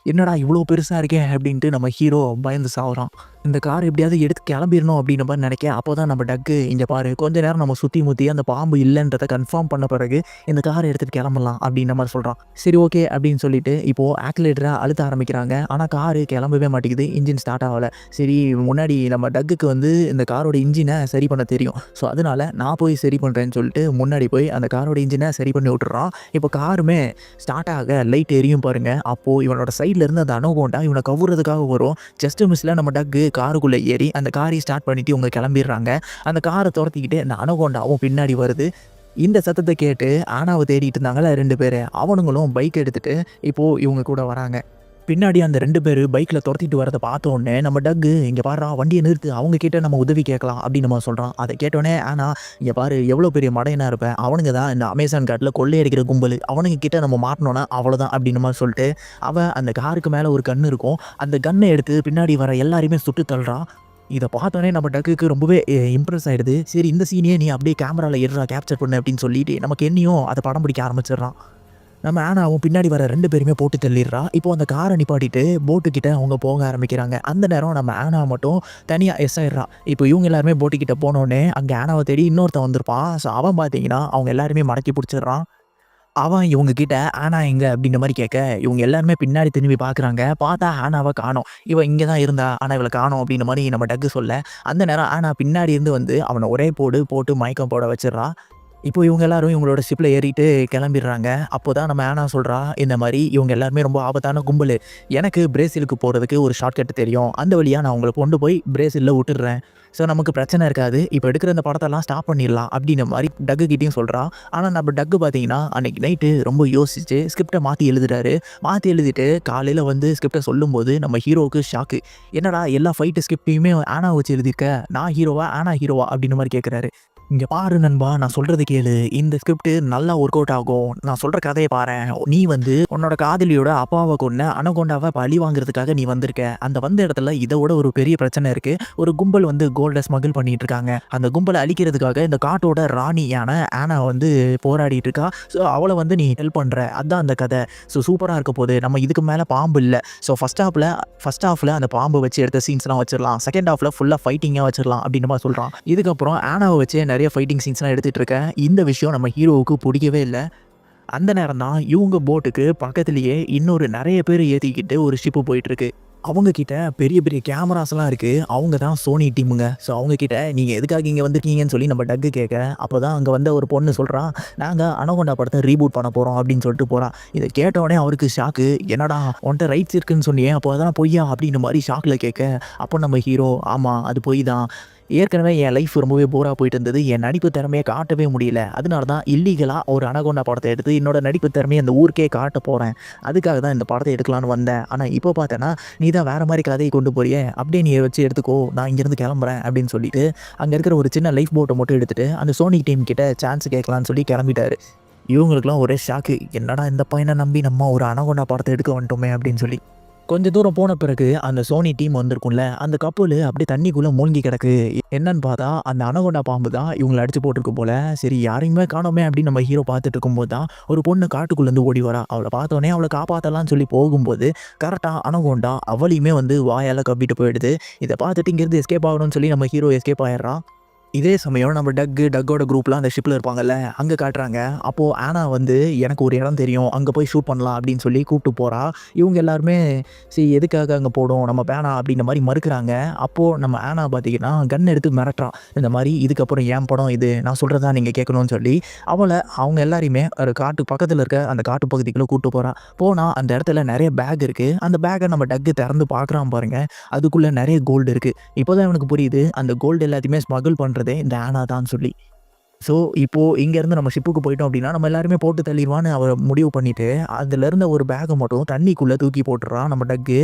"என்னடா இவ்வளோ பெருசா இருக்கே!" அப்படின்ட்டு நம்ம ஹீரோ பயந்து சாவுறான். இந்த கார் எப்படியாவது எடுத்து கிளம்பிரணும் அப்படின்ற மாரி நெனைக்க, அப்போதான் நம்ம டக்கு, "இங்க பாரு, கொஞ்ச நேரம் நம்ம சுத்தி முத்தி அந்த பாம்பு இல்லன்றத கன்ஃபார்ம் பண்ண பிறகு இந்த கார எடுத்துட்டு கிளம்பலாம்." அப்படின்ற மாரி சொல்றான். சரி ஓகே அப்படின்னு சொல்லிட்டு இப்போ ஆக்ஸிலேட்டர அழுத்த ஆரம்பிக்கிறாங்க. ஆனா காரு கிளம்பவே மாட்டேங்குது. இன்ஜின் ஸ்டார்ட் ஆவல. சரி, முன்னாடி நம்ம டக்குக்கு வந்து இந்த காரோட இன்ஜின சரி பண்ண தெரியும். ஸோ அதனால நான் போய் சரி பண்றேன்னு சொல்லிட்டு முன்னாடி போய் அந்த காரோட இன்ஜின சரி பண்ணி விட்டுர்றான். இப்போ காருமே ஸ்டார்ட் ஆக லைட் எரியும் பாருங்க. அப்போ இவனோட சைட்ல இருந்து அந்த அனோகோண்டா இவன கவ்வுறதுக்காக வரும். ஜஸ்ட் மிஸ்ல நம்ம டக்கு காருக்குள்ள ஏறி அந்த காரையும் ஸ்டார்ட் பண்ணிட்டு இவங்க கிளம்பிடுறாங்க. அந்த காரை துரத்திக்கிட்டு அந்த அனகோண்டாவும் பின்னாடி வருது. இந்த சத்தத்தை கேட்டு ஆனாவ தேடிட்டு இருந்தாங்கல்ல 2 பேரு, அவனுங்களும் பைக் எடுத்துட்டு இப்போ இவங்க கூட வராங்க. பின்னாடி அந்த 2 பேரு பைக்ல துரத்திட்டு வரத பார்த்த உடனே நம்ம டக்கு, "இங்க பார்றா, வண்டிய நிறுத்து. அவங்க கிட்ட நம்ம உதவி கேட்கலாம்." அப்படின்னு நம்ம சொல்றான். அத கேட்டோனே ஆனா, "இங்க பாரு, எவ்வளோ பெரிய மடையனா இருப்ப. அவனுங்க தான் இந்த அமேசான் காட்டுல கொள்ளையடிக்கிற கும்பலு. அவனுங்க கிட்ட நம்ம மாட்டுனோம்னா அவ்வளோதான்." அப்படின்னு மாரி சொல்லிட்டு அவன் அந்த காருக்கு மேல ஒரு கன் இருக்கும். அந்த கன்ன எடுத்து பின்னாடி வர எல்லாரையுமே சுட்டு தள்ளுறான். இத பார்த்தோனே நம்ம டக்குக்கு ரொம்பவே இம்ப்ரெஸ் ஆயிடுது. "சரி, இந்த சீனையே நீ அப்படியே கேமரால எடுறா, கேப்சர் பண்ணு." அப்படின்னு சொல்லிட்டு நமக்கு என்னையும் அத படம் பிடிக்க ஆரம்பிச்சிடுறான். நம்ம ஆனாவும் பின்னாடி வர 2 பேருமே போட்டு தள்ளிடுறா. இப்போ அந்த கார நிப்பாட்டிட்டு போட்டு கிட்ட அவங்க போக ஆரம்பிக்கிறாங்க. அந்த நேரம் நம்ம ஆனா மட்டும் தனியா ஆயிடுறா. இப்போ இவங்க எல்லாருமே போட்டு கிட்ட போனோனே அங்க ஆனாவ தேடி இன்னொருத்தன் வந்திருப்பான். ஸோ அவன் பார்த்தீங்கன்னா அவங்க எல்லாருமே மடக்கி பிடிச்சிடுறான். அவன் இவங்க கிட்ட ஆனா எங்க அப்படின்ற மாரி கேட்க, இவங்க எல்லாருமே பின்னாடி திரும்பி பார்க்குறாங்க. பார்த்தா ஆனாவ காணோம். இவ இங்க தான் இருந்தா, ஆனா இவள காணோம் அப்படின்ற மாரி நம்ம டக்கு சொல்ல, அந்த நேரம் ஆனா பின்னாடி இருந்து வந்து அவன ஒரே போடு போட்டு மயக்கம் போட வச்சுடுறா. இப்போ இவங்க எல்லாரும் இவங்களோட ஷிப்ல ஏறிட்டு கிளம்பிடுறாங்க. அப்போதான் நம்ம ஆனா சொல்றா, இந்த மாரி இவங்க எல்லாருமே ரொம்ப ஆபத்தான கும்பலு. எனக்கு பிரேசிலுக்கு போறதுக்கு ஒரு ஷார்ட்கட் தெரியும். அந்த வழியா நான் உங்கள கொண்டு போய் பிரேசில்ல விட்டுடுறேன். ஸோ நமக்கு பிரச்சனை இருக்காது. இப்போ எடுக்கிற இந்த படத்தெல்லாம் ஸ்டாப் பண்ணிடலாம் அப்படின்ற மாரி டக்கு கிட்டயும் சொல்றா. ஆனா நம்ம டக்கு பார்த்தீங்கன்னா, அன்னைக்கு நைட்டு ரொம்ப யோசிச்சு ஸ்கிரிப்ட்ட மாத்தி எழுதுறாரு. மாத்தி எழுதிட்டு காலையில வந்து ஸ்கிரிப்ட்ட சொல்லும்போது நம்ம ஹீரோவுக்கு ஷாக்கு. என்னடா எல்லா ஃபைட் ஸ்கிரிப்ட்டையுமே ஆனா வச்சு எழுதியிருக்க. நான் ஹீரோவா? ஆனா ஹீரோவா? அப்படின்ற மாரி கேட்குறாரு. இங்க பாரு நண்பா, நான் சொல்றது கேளு. இந்த ஸ்கிரிப்ட் நல்லா ஒர்க் அவுட் ஆகும். நான் சொல்ற கதைய பாரேன். நீ வந்து உன்னோட காதலியோட அப்பாவ கொன்ன அனகோண்டாவ பழி வாங்குறதுக்காக நீ வந்திருக்க. அந்த வந்த இடத்துல இத விட ஒரு பெரிய பிரச்சனை இருக்கு. ஒரு கும்பல் வந்து கோல்ட ஸ்மக்கிள் பண்ணிட்டு இருக்காங்க. அந்த கும்பல அழிக்கிறதுக்காக இந்த காட்டோட ராணியான ஆனா வந்து போராடிட்டு இருக்கா. ஸோ அவள வந்து நீ ஹெல்ப் பண்ற. அதான் அந்த கதை. ஸோ சூப்பரா இருக்க போது. நம்ம இதுக்கு மேல பாம்பு இல்ல. ஸோ ஃபர்ஸ்ட் ஹாஃப்ல அந்த பாம்பு வச்சு எடுத்த சீன்ஸ்லாம் வச்சிரலாம். செகண்ட் ஹாஃப்ல ஃபுல்லா ஃபைட்டிங்கா வச்சிரலாம் அப்படின்ற மாரி சொல்றான். இதுக்கப்புறம் ஆனாவ வச்சு நிறைய ஃபைட்டிங் சீன்ஸ்லாம் எடுத்துட்டு இருக்கேன். இந்த விஷயம் நம்ம ஹீரோவுக்கு புடிக்கவே இல்ல. அந்த நேரம் தான் இவங்க போட்டுக்கு பக்கத்திலேயே இன்னொரு நெறைய பேர் ஏத்திக்கிட்டு ஒரு ஷிப் போயிட்டுருக்கு. அவங்க கிட்ட பெரிய பெரிய கேமராஸ்லாம் இருக்கு. அவங்க தான் சோனி டீமுங்க. ஸோ அவங்க கிட்ட நீங்க எதுக்காக இங்க வந்திருக்கீங்கன்னு சொல்லி நம்ம டக்கு கேட்க, அப்பதான் அங்க வந்த ஒரு பொண்ணு சொல்றா, "நாங்க அனகோண்டா படத்த ரீபூட் பண்ண போறோம்" அப்படின்னு சொல்லிட்டு போறா. இத கேட்ட உடனே அவருக்கு ஷாக்கு. "என்னடா உன்ட்ட ரைட்ஸ் இருக்குன்னு சொன்னியே, அப்போ அதெல்லாம் பொய்யா?" அப்படின்ற மாரி ஷாக்ல கேட்க, அப்போ நம்ம ஹீரோ, "ஆமா அது பொய் தான். ஏற்கனவே என் லைஃப் ரொம்பவே போரா போயிட்டு இருந்தது. என் நடிப்பு திறமைய காட்டவே முடியல. அதனால தான் இல்லீகலா ஒரு அனகோண்டா படத்த எடுத்து என்னோட நடிப்பு திறமைய அந்த ஊருக்கே காட்ட போறேன். அதுக்காக தான் இந்த படத்த எடுக்கலான்னு வந்தேன். ஆனா இப்போ பார்த்தேன்னா, நீ தான் வேற மாரி கதைய கொண்டு போறியே. அப்படியே நீ வச்சு எடுத்துக்கோ. நான் இங்கேருந்து கிளம்புறேன்" அப்படின்னு சொல்லிட்டு, அங்க இருக்கிற ஒரு சின்ன லைஃப் போட்ட மட்டும் எடுத்துட்டு, அந்த சோனி டீம் கிட்ட சான்ஸ் கேட்கலான்னு சொல்லி கிளம்பிட்டாரு. இவங்களுக்கெல்லாம் ஒரே ஷாக்கு. என்னடா இந்த பையன நம்பி நம்ம ஒரு அனகோண்டா படத்த எடுக்க வந்துட்டோமே அப்படின்னு சொல்லி. கொஞ்ச தூரம் போன பிறகு அந்த சோனி டீம் வந்திருக்கும்ல, அந்த கப்பலு அப்படியே தண்ணிக்குள்ள மூழ்கி கிடக்கு. என்னன்னு பார்த்தா, அந்த அனகோண்டா பாம்பு தான் இவங்கள அடிச்சு போட்டுருக்கு போல. சரி யாரையுமே காணோமே அப்படின்னு நம்ம ஹீரோ பார்த்துட்டு இருக்கும்போது தான், ஒரு பொண்ணு காட்டுக்குள்ளேருந்து ஓடி வரா. அவள பார்த்தோனே அவள காப்பாத்தலாம்னு சொல்லி போகும்போது, கரெக்ட்டா அனகோண்டா அவளையுமே வந்து வாயால கவ்விட்டு போயிடுது. இத பார்த்துட்டு இங்கேருந்து எஸ்கேப் ஆகணும்னு சொல்லி நம்ம ஹீரோ எஸ்கேப் ஆயிடுறான். இதே சமயம் நம்ம டக்கோட குரூப்லாம் அந்த ஷிப்ல இருப்பாங்கல்ல, அங்க காட்டுறாங்க. அப்போ ஆனா வந்து எனக்கு ஒரு இடம் தெரியும். அங்க போய் ஷூட் பண்ணலாம் அப்படின்னு சொல்லி கூப்பிட்டு போறா. இவங்க எல்லாருமே சரி எதுக்காக அங்க போணும்? நம்ம வேணாம் அப்படின்ற மாரி மறுக்குறாங்க. அப்போ நம்ம ஆனா பார்த்தீங்கன்னா, கன் எடுத்து மிரட்டுறா. இந்த மாரி இதுக்கப்புறம் என் படம் இது. நான் சொல்றத தான் நீங்க கேட்கணும்னு சொல்லி, அவங்க எல்லாரையுமே ஒரு காட்டு பக்கத்துல இருக்க அந்த காட்டு பகுதிக்குள்ள கூட்டு போறா. போனா அந்த இடத்துல நெறைய பேக் இருக்கு. அந்த பேக்க நம்ம டக்கு திறந்து பார்க்குறான் பாருங்க. அதுக்குள்ள நெறைய கோல்டு இருக்கு. இப்போதான் இவனுக்கு புரியுது. அந்த கோல்டு எல்லாத்தையுமே ஸ்மக்கிள் பண்றதே இந்த ஆனா தான் சொல்லி. ஸோ, இப்போ இங்கேருந்து நம்ம ஷிப்புக்கு போயிட்டோம் அப்டின்னா, நம்ம எல்லாருமே போட்டு தள்ளிருவான்னு அவ முடிவு பண்ணிட்டு, அதுல இருந்த ஒரு பேக்க மட்டும் தண்ணிக்குள்ள தூக்கி போட்டுர்றான் நம்ம டக்கு.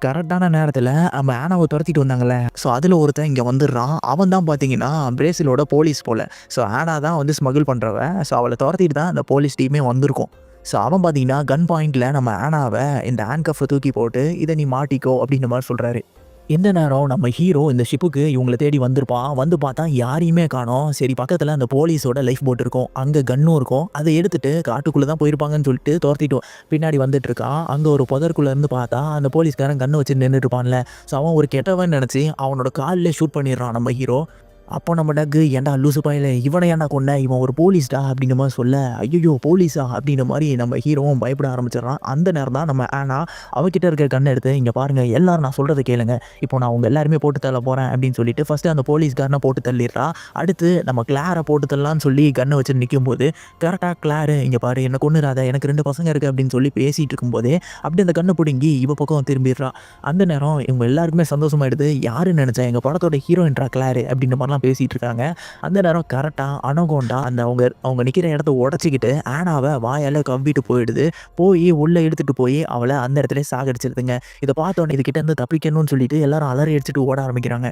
கரெக்ட்டான நேரத்துல நம்ம ஆனாவ தொரத்திட்டு வந்தாங்கல்ல, ஸோ அதுல ஒருத்தன் இங்க வந்துடுறான். அவன் தான் பார்த்தீங்கன்னா, பிரேசிலோட போலீஸ் போல. ஸோ ஆனா தான் வந்து ஸ்மக்கிள் பண்றவ. ஸோ அவள தொரத்திட்டு தான் அந்த போலீஸ் டீமே வந்திருக்கும். ஸோ அவன் பார்த்தீங்கன்னா, கன் பாயிண்ட்ல நம்ம ஆனாவ இந்த ஹேண்ட்கஃப்ப தூக்கி போட்டு, "இத நீ மாட்டிக்கோ" அப்டின்ற மாரி சொல்றாரு. இந்த நேரம் நம்ம ஹீரோ இந்த ஷிப்புக்கு இவங்கள தேடி வந்திருப்பான். வந்து பார்த்தா யாரையுமே காணோம். சரி பக்கத்துல அந்த போலீஸோட லைஃப் போட் இருக்கும். அங்க கன்னும் இருக்கும். அத எடுத்துட்டு காட்டுக்குள்ள தான் போயிருப்பாங்கன்னு சொல்லிட்டு தொரத்திட்டு பின்னாடி வந்துட்டு இருக்கான். அங்க ஒரு புதருக்குள்ள இருந்து பார்த்தா அந்த போலீஸ்காரன் கன் வச்சு நின்னுட்டு இருப்பான்ல. ஸோ அவன் ஒரு கெட்டவன்னு நெனச்சு அவனோட கால்லே ஷூட் பண்ணிடுறான் நம்ம ஹீரோ. அப்போ நம்ம டக்கு "ஏன்டா லூசு பயலே! இவன ஏன்டா கொன்ன? இவன் ஒரு போலீஸ்டா" அப்படின்ற மாரி சொல்ல, "ஐய்யய்யோ! போலீஸா?" அப்படின்ற மாரி நம்ம ஹீரோவும் பயப்பட ஆரம்பிச்சிடுறான். அந்த நேரம் தான் நம்ம ஆனா அவகிட்ட இருக்க கன்ன எடுத்து, "இங்க பாருங்க எல்லாரும் நான் சொல்றத கேளுங்க. இப்போ நான் உங்க எல்லாரையுமே போட்டு தள்ள போறேன்" அப்படின்னு சொல்லிட்டு ஃபர்ஸ்ட்டு அந்த போலீஸ்காரன போட்டு தள்ளிடுறா. அடுத்து நம்ம கிளார போட்டு தள்ளலான்னு சொல்லி கன்ன வச்சு நிக்கும்போது, கரெக்ட்டா கிளாரு, "இங்க பாரு என்ன கொன்னுறாத. எனக்கு 2 பசங்க இருக்கு" அப்படின்னு சொல்லி பேசிட்டு இருக்கும்போதே, அப்படியே அந்த கன்ன புடுங்கி இவ பக்கம் திரும்பிடுறா. அந்த நேரம் இவங்க எல்லாருக்குமே சந்தோஷமாயிடுது. யாருன்னு நெனச்சேன், எங்க படத்தோட ஹீரோயின்ட்ரா கிளாரு அப்படின்ற மாரிலாம் பேசிட்டு இருக்காங்க. அந்த நேரம் கரெக்ட்டா அனகோண்டா அந்த அவங்க அவங்க நிக்கிற இடத்த உடைச்சுக்கிட்டு ஆனாவ வாயால கவ்விட்டு போயிடுது. போய் உள்ள எடுத்துட்டு போய் அவள அந்த இடத்துலயே சாகடிச்சிருதுங்க. இத பார்த்தோனே இதுகிட்ட இருந்து தப்பிக்கணும்னு சொல்லிட்டு எல்லாரும் அலறி அடிச்சுட்டு ஓட ஆரம்பிக்கிறாங்க.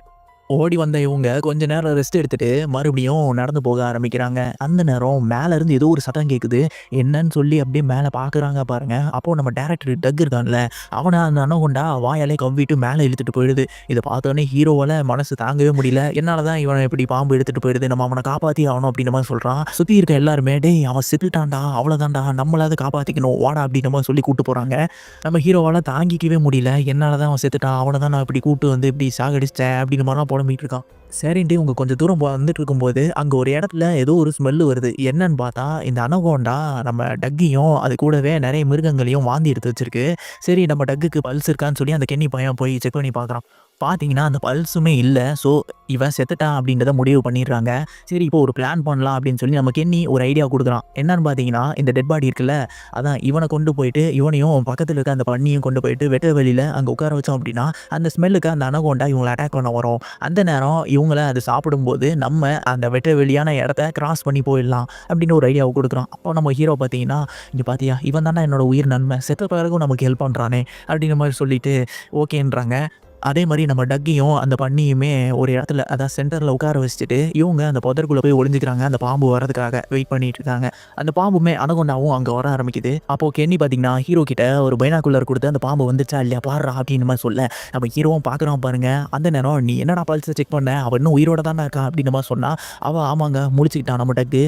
ஓடி வந்த இவங்க கொஞ்ச நேரம் ரெஸ்ட் எடுத்துட்டு மறுபடியும் நடந்து போக ஆரம்பிக்கிறாங்க. அந்த நேரம் மேல இருந்து ஏதோ ஒரு சத்தம் கேட்குது. என்னன்னு சொல்லி அப்படியே மேல பார்க்குறாங்க பாருங்க. அப்போ நம்ம டைரக்டர் டக் இருக்கான்ல, அவன அந்த அனகோண்டா வாயாலே கவ்விட்டு மேல இழுத்துட்டு போயிடுது. இத பார்த்தோனே ஹீரோவால மனசு தாங்கவே முடியல. என்னால தான் இவன இப்படி பாம்பு எடுத்துட்டு போயிடுது. நம்ம அவன காப்பாத்தி ஆகணும் அப்படின்ற மாரி சொல்றான். சுத்தி இருக்க எல்லாருமே, "டேய் அவன் செத்துட்டான்டா. அவ்வளோதான்டா. நம்மளாவது காப்பாத்திக்கணும். வாடா" அப்படின்ற மாரி சொல்லி கூட்டு போறாங்க. நம்ம ஹீரோவால தாங்கிக்கவே முடியல. என்னால தான் அவன் செத்துட்டான். அவன தான் நான் இப்படி கூட்டு வந்து இப்படி சாகடிச்சிட்டேன் அப்படின்ற மாரிலாம் புலம்பிட்டு இருக்கான். சரின்ட்டு இவங்க கொஞ்சம் தூரம் வந்துட்டு இருக்கும்போது அங்கே ஒரு இடத்துல ஏதோ ஒரு ஸ்மெல்லு வருது. என்னன்னு பார்த்தா இந்த அனகோண்டா நம்ம டக்கையும் அது கூடவே நிறைய மிருகங்களையும் வாந்தி எடுத்து வச்சிருக்கு. சரி நம்ம டக்குக்கு பல்ஸ் இருக்கான்னு சொல்லி அந்த கென்னி பையன் போய் செக் பண்ணி பார்க்குறான். பார்த்தீங்கன்னா அந்த பல்ஸுமே இல்லை. ஸோ இவன் செத்துட்டான் அப்படின்றத முடிவு பண்ணிடுறாங்க. சரி இப்போ ஒரு பிளான் பண்ணலாம் அப்படின்னு சொல்லி நம்ம கென்னி ஒரு ஐடியா கொடுக்குறான். என்னன்னு பார்த்தீங்கன்னா இந்த டெட் பாடி இருக்குல்ல, அதான் இவனை கொண்டு போயிட்டு இவனையும் பக்கத்தில் இருக்க அந்த பண்ணியும் கொண்டு போயிட்டு வெட்ட வெளியில் அங்கே உட்கார வச்சோம் அப்படின்னா அந்த ஸ்மெல்லுக்கு அந்த அனகோண்டா இவங்களை அட்டாக் பண்ண வரும். அந்த நேரம் இவங்கள அது சாப்பிடும்போது நம்ம அந்த வெட்ட வெளியான இடத்த கிராஸ் பண்ணி போயிடலாம் அப்படின்னு ஒரு ஐடியாவை கொடுக்குறான். அப்போ நம்ம ஹீரோ பார்த்தீங்கன்னா, இங்கே பார்த்தியா இவன் தானே என்னோட உயிர் நன்மை, செத்த பிறகும் நமக்கு ஹெல்ப் பண்ணுறானே அப்படின்ற மாதிரி சொல்லிட்டு ஓகேன்றாங்க. அதே மாதிரி நம்ம டக்கையும் அந்த பண்ணியுமே ஒரு இடத்துல அதான் சென்டரில் உட்கார வச்சுட்டு இவங்க அந்த புதருக்குள்ளே போய் ஒளிஞ்சிக்கிறாங்க. அந்த பாம்பு வரதுக்காக வெயிட் பண்ணிட்டு இருக்காங்க. அந்த பாம்புமே அனகொண்டாவும் அங்கே வர ஆரம்பிக்குது. அப்போது கென்னி பார்த்தீங்கன்னா ஹீரோ கிட்ட ஒரு பைனாக்குலர் கொடுத்து அந்த பாம்பு வந்துச்சா இல்லையா பாடுறா அப்படின்னு மாதிரி சொல்ல நம்ம ஹீரோவும் பார்க்குறோம் பாருங்க. அந்த நேரம் நீ என்னடா பல்ஸை செக் பண்ண, அவன் இன்னும் உயிரோட தானே இருக்கா அப்படின்னு மாதிரி சொன்னால் அவள் ஆமாங்க முழிச்சுக்கிட்டான். நம்ம டக்கு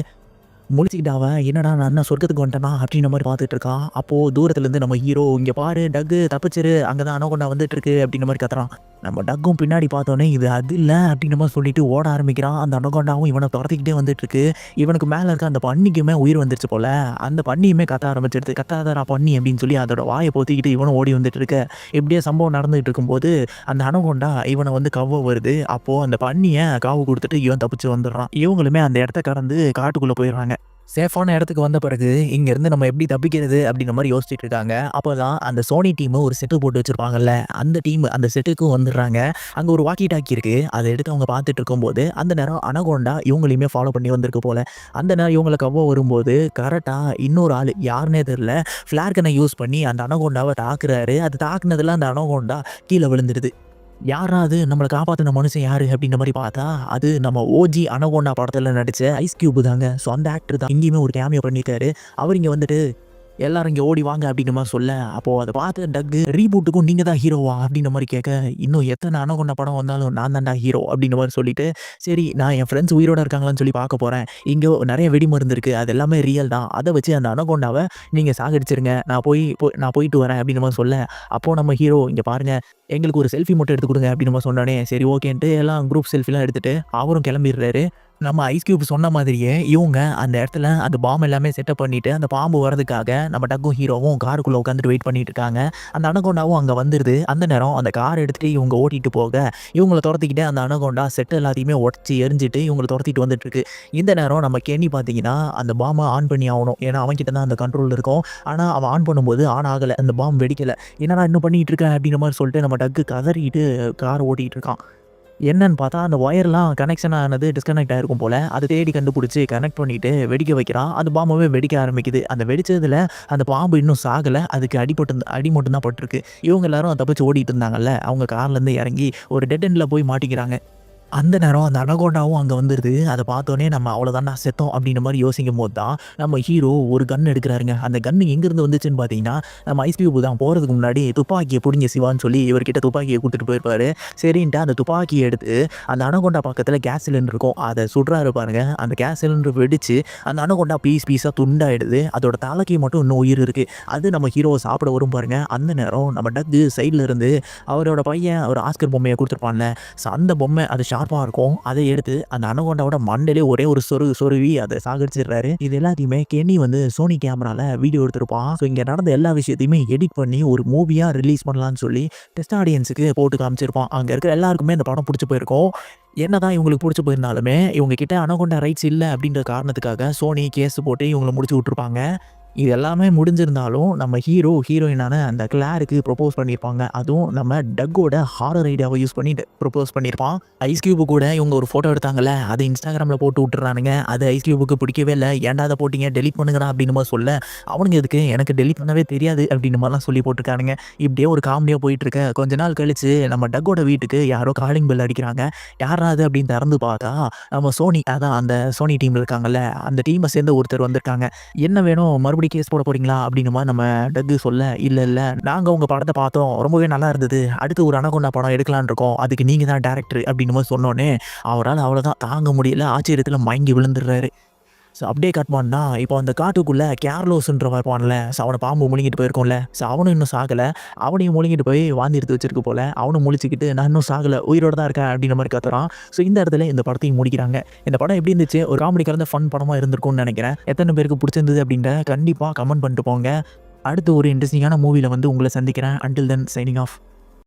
முழிச்சுக்கிட்டு அவன் என்னடா நான் என்ன சொர்க்கத்துக்கு வந்துட்டேனா அப்படின்ற மாதிரி பார்த்துட்டு இருக்கான். அப்போது தூரத்துலேருந்து நம்ம ஹீரோ இங்கே பாரு டக்கு தப்பிச்சிரு, அங்கே தான் அனகொண்டா வந்துட்டு இருக்கு அப்படின்ற மாதிரி கத்துறான். நம்ம டக்கும் பின்னாடி பார்த்தோன்னே இது அது இல்லை அப்படின்ற மாதிரி சொல்லிட்டு ஓட ஆரம்பிக்கிறான். அந்த அனகொண்டாவும் இவனை துரத்திக்கிட்டே வந்துட்டு இருக்கு. இவனுக்கு மேலே இருக்க அந்த பன்னிக்குமே உயிர் வந்துருச்சு போல. அந்த பன்னியுமே கத்த ஆரம்பிச்சிருது. கத்தாதரா பன்னி அப்படின்னு சொல்லி அதோட வாயை பொத்திக்கிட்டு இவனும் ஓடி வந்துட்டு இருக்க. இப்படியே சம்பவம் நடந்துகிட்டு இருக்கும்போது அந்த அனகொண்டா இவனை வந்து கவ்வ வருது. அப்போது அந்த பன்னியை காவு கொடுத்துட்டு இவன் தப்பிச்சு வந்துடுறான். இவங்களுமே அந்த இடத்த கடந்து காட்டுக்குள்ளே போயிடுறாங்க. சேஃபான இடத்துக்கு வந்த பிறகு இங்கேருந்து நம்ம எப்படி தப்பிக்கிறது அப்படின்ற மாதிரி யோசிச்சுட்டு இருக்காங்க. அப்போ தான் அந்த சோனி டீமு ஒரு செட்டு போட்டு வச்சுருப்பாங்கல்ல, அந்த டீம் அந்த செட்டுக்கும் வந்துடுறாங்க. அங்கே ஒரு வாக்கி டாக்கி இருக்குது. அதை எடுத்து அவங்க பார்த்துட்டு இருக்கும்போது அந்த நேரம் அனகோண்டா இவங்களையுமே ஃபாலோ பண்ணி வந்திருக்கு போல். அந்த நேரம் இவங்களை கவ்வ வரும்போது கரெக்டாக இன்னொரு ஆள் யாருன்னே தெரில ஃப்ளார் கனை யூஸ் பண்ணி அந்த அனகோண்டாவை தாக்குறாரு. அது தாக்குனதில் அந்த அனகோண்டா கீழே விழுந்துடுது. யாரா அது நம்மளை காப்பாற்றின மனுஷன் யார் அப்படின்ற மாதிரி பார்த்தா அது நம்ம ஓஜி அனகோண்டா படத்தில் நடித்த ஐஸ் கியூப் தாங்க. ஸோ அந்த ஆக்டர் தான் இங்கேயுமே ஒரு கேமியோ பண்ணியிருக்காரு. அவர் இங்கே வந்துட்டு எல்லாரும் இங்கே ஓடி வாங்க அப்படின்ற மாதிரி சொல்ல, அப்போது அதை பார்த்து டக்கு ரீபூட்டுக்கும் நீங்கள் தான் ஹீரோவா அப்படின்ற மாதிரி கேட்க, இன்னும் எத்தனை அனகொண்டா படம் வந்தாலும் நான் தான்டா ஹீரோ அப்படின்ற மாதிரி சொல்லிட்டு சரி நான் என் ஃப்ரெண்ட்ஸ் உயிரோட இருக்காங்களான்னு சொல்லி பார்க்க போகிறேன். இங்கே நிறைய வெடிமருந்து இருக்குது, அது எல்லாமே ரியல் தான், அதை வச்சு அந்த அனகொண்டாவை நீங்கள் சாகடிச்சிருங்க, நான் போயிட்டு வரேன் அப்படின்ற மாதிரி சொல்ல, அப்போது நம்ம ஹீரோ இங்கே பாருங்கள் எங்களுக்கு ஒரு செல்ஃபி மட்டும் எடுத்து கொடுங்க அப்படின்னு நம்ம சொன்னோன்னே சரி ஓகேன்ட்டு எல்லாம் குரூப் செல்ஃபிலாம் எடுத்துகிட்டு அவரும் கிளம்பிடுறாரு. நம்ம ஐஸ் கியூப் சொன்ன மாதிரியே இவங்க அந்த இடத்துல அந்த பாம்பு எல்லாமே செட்டப் பண்ணிவிட்டு அந்த பாம்பு வரதுக்காக நம்ம டக்கும் ஹீரோவும் காருக்குள்ளே உட்காந்துட்டு வெயிட் பண்ணிட்டு இருக்காங்க. அந்த அனகொண்டாவும் அங்கே வந்துடுது. அந்த நேரம் அந்த கார் எடுத்துகிட்டு இவங்க ஓட்டிகிட்டு போக இவங்களை துரத்திக்கிட்டே அந்த அனகொண்டா செட் எல்லாத்தையுமே உடச்சி எரிஞ்சிட்டு இவங்களை துரத்திட்டு வந்துட்டுருக்கு. இந்த நேரம் நம்ம கென்னி பார்த்தீங்கன்னா அந்த பாம்பை ஆன் பண்ணி ஆகணும், ஏன்னா அவன்கிட்ட தான் அந்த கண்ட்ரோல் இருக்கும். ஆனால் அவன் ஆன் பண்ணும்போது ஆன் ஆகலை, அந்த பாம்பு வெடிக்கலை. என்னடா இன்னும் பண்ணிகிட்டு இருக்கேன் அப்படின்ற மாதிரி சொல்லிட்டு நம்ம டக்கு கதறிட்டு கார் ஓட்டிகிட்டு இருக்கான். என்னன்னு பார்த்தா அந்த ஒயர்லாம் கனெக்ஷன் ஆனது டிஸ்கனெக்ட் ஆகிருக்கும் போல். அதை தேடி கண்டுபிடிச்சி கனெக்ட் பண்ணிவிட்டு வெடிக்க வைக்கிறான். அந்த பாம்பவே வெடிக்க ஆரம்பிக்குது. அந்த வெடித்ததில் அந்த பாம்பு இன்னும் சாகலை, அதுக்கு அடி மட்டும்தான் பட்டிருக்கு. இவங்க எல்லாரும் தப்பிச்சு ஓடிட்டு இருந்தாங்கல்ல, அவங்க கார்லேருந்து இறங்கி ஒரு டெட் எண்டில் போய் மாட்டிக்கிறாங்க. அந்த நேரம் அந்த அனகோண்டாவும் அங்கே வந்துடுது. அதை பார்த்தோன்னே நம்ம அவ்வளோதான்டா செத்தோம் அப்படின்ற மாதிரி யோசிக்கும் போது தான் நம்ம ஹீரோ ஒரு கன் எடுக்கிறாருங்க. அந்த கன்று எங்கேருந்து வந்துச்சுன்னு பார்த்தீங்கன்னா நம்ம ஐஸ் கியூப் தான் போகிறதுக்கு முன்னாடி துப்பாக்கியை பிடிங்க சிவான்னு சொல்லி இவர்கிட்ட துப்பாக்கியை கொடுத்துட்டு போயிருப்பாரு. சரின்ட்டு அந்த துப்பாக்கியை எடுத்து அந்த அனகோண்டா பக்கத்தில் கேஸ் சிலிண்டர் இருக்கும், அதை சுடுறாரு பாருங்க. அந்த கேஸ் சிலிண்டர் வெடித்து அந்த அனகோண்டா பீஸாக துண்டாயிடுது. அதோட தலைக்கு மட்டும் இன்னும் உயிர் இருக்குது. அது நம்ம ஹீரோவை சாப்பிட வரும் பாருங்க. அந்த நேரம் நம்ம டக்கு சைடில் இருந்து அவரோட பையன் ஒரு ஆஸ்கர் பொம்மையை கொடுத்துருப்பான்ல, ஸோ அந்த பொம்மை அது ஷார்ப்பாக இருக்கும். அதை எடுத்து அந்த அனகோண்டாவோட மண்டையிலே ஒரே ஒரு சொருவி அதை சாகடிச்சிடுறாரு. இது எல்லாத்தையுமே கென்னி வந்து சோனி கேமராவில் வீடியோ எடுத்திருப்பான். ஸோ இங்கே நடந்த எல்லா விஷயத்தையுமே எடிட் பண்ணி ஒரு மூவியாக ரிலீஸ் பண்ணலான்னு சொல்லி டெஸ்ட் ஆடியன்ஸுக்கு போட்டு காமிச்சிருப்பான். அங்கே இருக்கிற எல்லாருக்குமே இந்த படம் பிடிச்சி போயிருக்கும். என்னதான் இவங்களுக்கு பிடிச்சி போயிருந்தாலுமே இவங்க கிட்ட அனகோண்டா ரைட்ஸ் இல்லை அப்படின்ற காரணத்துக்காக சோனி கேஸ் போட்டு இவங்களை முடிச்சு விட்ருப்பாங்க. இது எல்லாமே முடிஞ்சிருந்தாலும் நம்ம ஹீரோயினான அந்த கிளாருக்கு ப்ரொப்போஸ் பண்ணியிருப்பாங்க. அதுவும் நம்ம டக்கோட ஹாரர் ஐடியாவை யூஸ் பண்ணி ப்ரொப்போஸ் பண்ணியிருப்பான். ஐஸ் கியூபு கூட இவங்க ஒரு ஃபோட்டோ எடுத்தாங்கல்ல, அதை இன்ஸ்டாகிராமில் போட்டு விட்டுறானுங்க. அது ஐஸ் கியூபுக்கு பிடிக்கவே இல்லை. ஏன்டா அதை போட்டிங்க, டெலிட் பண்ணுங்கடா அப்படின்னு மாதிரி சொல்ல, அவனுங்க எதுக்கு எனக்கு டெலிட் பண்ணவே தெரியாது அப்படின்னு மாதிரிலாம் சொல்லி போட்டிருக்கானுங்க. இப்படியே ஒரு காமெடியாக போயிட்டுருக்க. கொஞ்ச நாள் கழிச்சு நம்ம டக்கோட வீட்டுக்கு யாரோ காலிங் பெல் அடிக்கிறாங்க. யாராவது அப்படின்னு திறந்து பார்த்தா நம்ம சோனி, அதான் அந்த சோனி டீமில் இருக்காங்கல்ல, அந்த டீமை சேர்ந்த ஒருத்தர் வந்திருக்காங்க. என்ன வேணும், மறுபடியும் கேஸ் போட போறீங்களா அப்படின்னு மாதிரி நம்ம டக்கு சொல்ல, இல்லை நாங்கள் உங்கள் படத்தை பார்த்தோம், ரொம்பவே நல்லா இருந்தது, அடுத்து ஒரு அனகோண்டா படம் எடுக்கலான்னு இருக்கோம், அதுக்கு நீங்கள் தான் டேரக்டர் அப்படின்னு மாதிரி சொன்னோன்னே அவரால் அவ்வளோதான் தாங்க முடியல, ஆச்சரியத்தில் மயங்கி விழுந்துடுறாரு. ஸோ அப்படியே கட் பண்ணா இப்போ அந்த காட்டுக்குள்ளே கேர்லோஸ்ன்ற இருப்பான்ல, ஸோ அவனை பாம்பு முழுங்கிட்டு போயிருக்கோம்ல, ஸோ அவனும் இன்னும் சாகலை. அவனையும் முழுங்கிட்டு போய் வாந்தி எடுத்து வச்சிருக்கு போல. அவனும் முழிச்சுக்கிட்டு நான் இன்னும் சாகலை, உயிரோட தான் இருக்கேன் அப்படின்ற மாதிரி கத்துறான். ஸோ இந்த இடத்துல இந்த படத்தையும் முடிக்கிறாங்க. இந்த படம் எப்படி இருந்துச்சு? ஒரு காமெடி கலந்த ஃபன் படமாக இருந்திருக்கும்னு நினைக்கிறேன். எத்தனை பேருக்கு பிடிச்சிருந்தது அப்படின்ற கண்டிப்பாக கமெண்ட் பண்ணிட்டு போங்க. அடுத்து ஒரு இன்ட்ரெஸ்டிங்கான மூவியில் வந்து உங்களை சந்திக்கிறேன். Until then signing off.